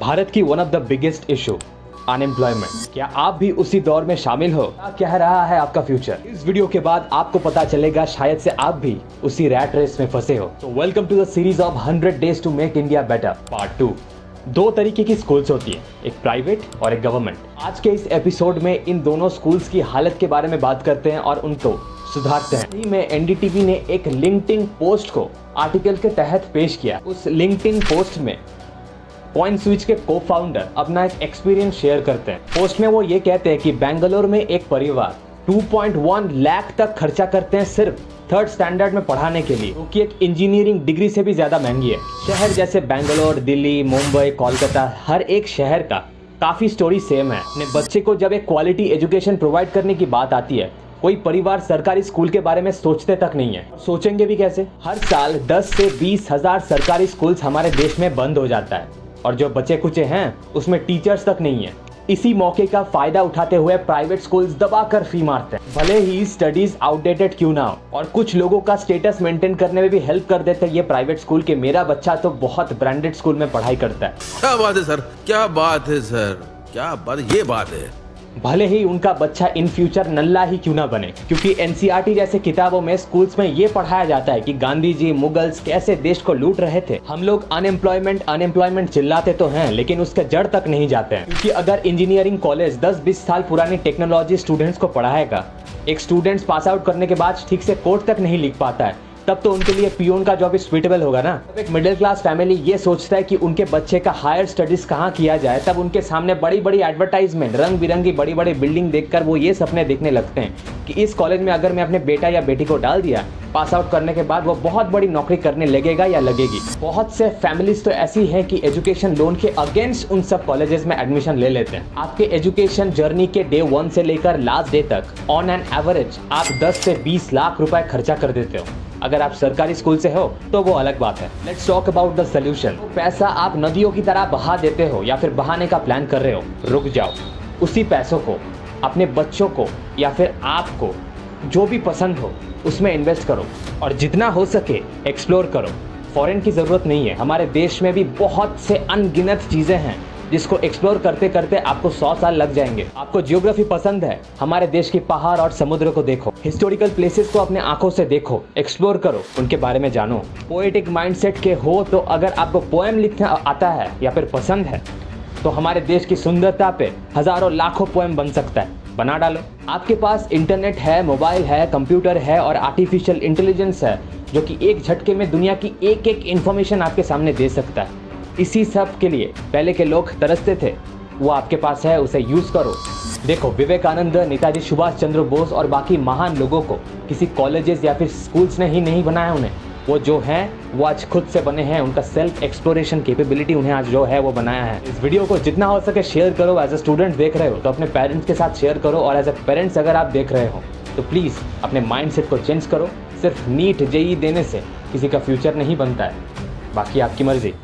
भारत की one of the biggest issue unemployment. क्या आप भी उसी दौर में शामिल हो? क्या कह रहा है आपका फ्यूचर? इस वीडियो के बाद आपको पता चलेगा शायद से आप भी उसी रैट रेस में फंसे हो। तो welcome to the series of 100 days to make India better part 2। दो तरीके की स्कूल्स होती है, एक प्राइवेट और एक गवर्नमेंट। आज के इस एपिसोड में इन दोनों स्कूल्स की हालत के बारे में बात करते हैं और उनको सुधारते हैं। में एनडीटीवी ने एक लिंक्डइन पोस्ट को आर्टिकल के तहत पेश किया। उस लिंक्डइन पोस्ट में पॉइंट स्विच के को फाउंडर अपना एक एक्सपीरियंस शेयर करते हैं। पोस्ट में वो ये कहते हैं कि बेंगलोर में एक परिवार 2.1 लाख तक खर्चा करते हैं सिर्फ थर्ड स्टैंडर्ड में पढ़ाने के लिए, क्योंकि एक इंजीनियरिंग डिग्री से भी ज्यादा महंगी है। शहर जैसे बेंगलोर, दिल्ली, मुंबई, कोलकाता, हर एक शहर का काफी स्टोरी सेम है। अपने बच्चे को जब एक क्वालिटी एजुकेशन प्रोवाइड करने की बात आती है, कोई परिवार सरकारी स्कूल के बारे में सोचते तक नहीं है। सोचेंगे भी कैसे? हर साल 10 से 20 हजार सरकारी स्कूल्स हमारे देश में बंद हो जाता है और जो बचे कुचे हैं उसमें टीचर्स तक नहीं है। इसी मौके का फायदा उठाते हुए प्राइवेट स्कूल्स दबाकर फी मारते हैं, भले ही स्टडीज आउटडेटेड क्यों ना हो। और कुछ लोगों का स्टेटस मेंटेन करने में भी हेल्प कर देते हैं ये प्राइवेट स्कूल के मेरा बच्चा तो बहुत ब्रांडेड स्कूल में पढ़ाई करता है। क्या बात है सर, क्या बात है सर, क्या बात, ये बात है। भले ही उनका बच्चा इन फ्यूचर नल्ला ही क्यों ना बने, क्योंकि एनसीईआरटी जैसे किताबों में स्कूल्स में ये पढ़ाया जाता है कि गांधी जी, मुगल्स कैसे देश को लूट रहे थे। हम लोग अनएम्प्लॉयमेंट चिल्लाते तो हैं, लेकिन उसके जड़ तक नहीं जाते हैं। क्योंकि अगर इंजीनियरिंग कॉलेज 10-20 साल पुरानी टेक्नोलॉजी स्टूडेंट्स को पढ़ाएगा, एक स्टूडेंट्स पास आउट करने के बाद ठीक से कोड तक नहीं लिख पाता है, तब तो उनके लिए पियोन का जॉब स्वीटेबल होगा ना। जब एक मिडिल क्लास फैमिली ये सोचता है कि उनके बच्चे का हायर स्टडीज कहाँ किया जाए, तब उनके सामने बड़ी बड़ी एडवर्टाइजमेंट, रंग बिरंगी बड़ी बड़ी बिल्डिंग देखकर वो ये सपने देखने लगते हैं कि इस कॉलेज में अगर मैं अपने बेटा या बेटी को डाल दिया, पास आउट करने के बाद वो बहुत बड़ी नौकरी करने लगेगा या लगेगी। बहुत से फैमिलीज तो ऐसी हैं कि एजुकेशन लोन के अगेंस्ट उन सब कॉलेजेस में एडमिशन ले लेते हैं। आपके एजुकेशन जर्नी के डे 1 से लेकर लास्ट डे तक ऑन एन एवरेज आप 10 से 20 लाख रुपए खर्चा कर देते हो। अगर आप सरकारी स्कूल से हो तो वो अलग बात है। Let's talk about the solution. पैसा आप नदियों की तरह बहा देते हो या फिर बहाने का प्लान कर रहे हो, रुक जाओ। उसी पैसों को अपने बच्चों को या फिर आपको जो भी पसंद हो उसमें इन्वेस्ट करो और जितना हो सके एक्सप्लोर करो। फॉरेन की ज़रूरत नहीं है, हमारे देश में भी बहुत से अनगिनत चीज़ें हैं जिसको एक्सप्लोर करते करते आपको 100 साल लग जाएंगे। आपको जियोग्राफी पसंद है, हमारे देश की पहाड़ और समुद्र को देखो, हिस्टोरिकल प्लेसेस को अपने आंखों से देखो, एक्सप्लोर करो, उनके बारे में जानो। पोएटिक माइंडसेट के हो तो अगर आपको पोएम लिखना आता है या फिर पसंद है तो हमारे देश की सुंदरता पे हजारों लाखों पोएम बन सकता है, बना डालो। आपके पास इंटरनेट है, मोबाइल है, कंप्यूटर है और आर्टिफिशियल इंटेलिजेंस है जो कि एक झटके में दुनिया की एक एक इन्फॉर्मेशन आपके सामने दे सकता है। इसी सब के लिए पहले के लोग तरसते थे, वो आपके पास है, उसे यूज करो। देखो, विवेकानंद, नेताजी सुभाष चंद्र बोस और बाकी महान लोगों को किसी कॉलेजेस या फिर स्कूल्स ने ही नहीं बनाया उन्हें। वो जो हैं वो आज खुद से बने हैं, उनका सेल्फ एक्सप्लोरेशन कैपेबिलिटी उन्हें आज जो है वो बनाया है। इस वीडियो को जितना हो सके शेयर करो। एज अ स्टूडेंट देख रहे हो तो अपने पेरेंट्स के साथ शेयर करो, और एज अ पेरेंट्स अगर आप देख रहे हो तो प्लीज़ अपने माइंडसेट को चेंज करो। सिर्फ नीट जेईई देने से किसी का फ्यूचर नहीं बनता है, बाकी आपकी मर्जी।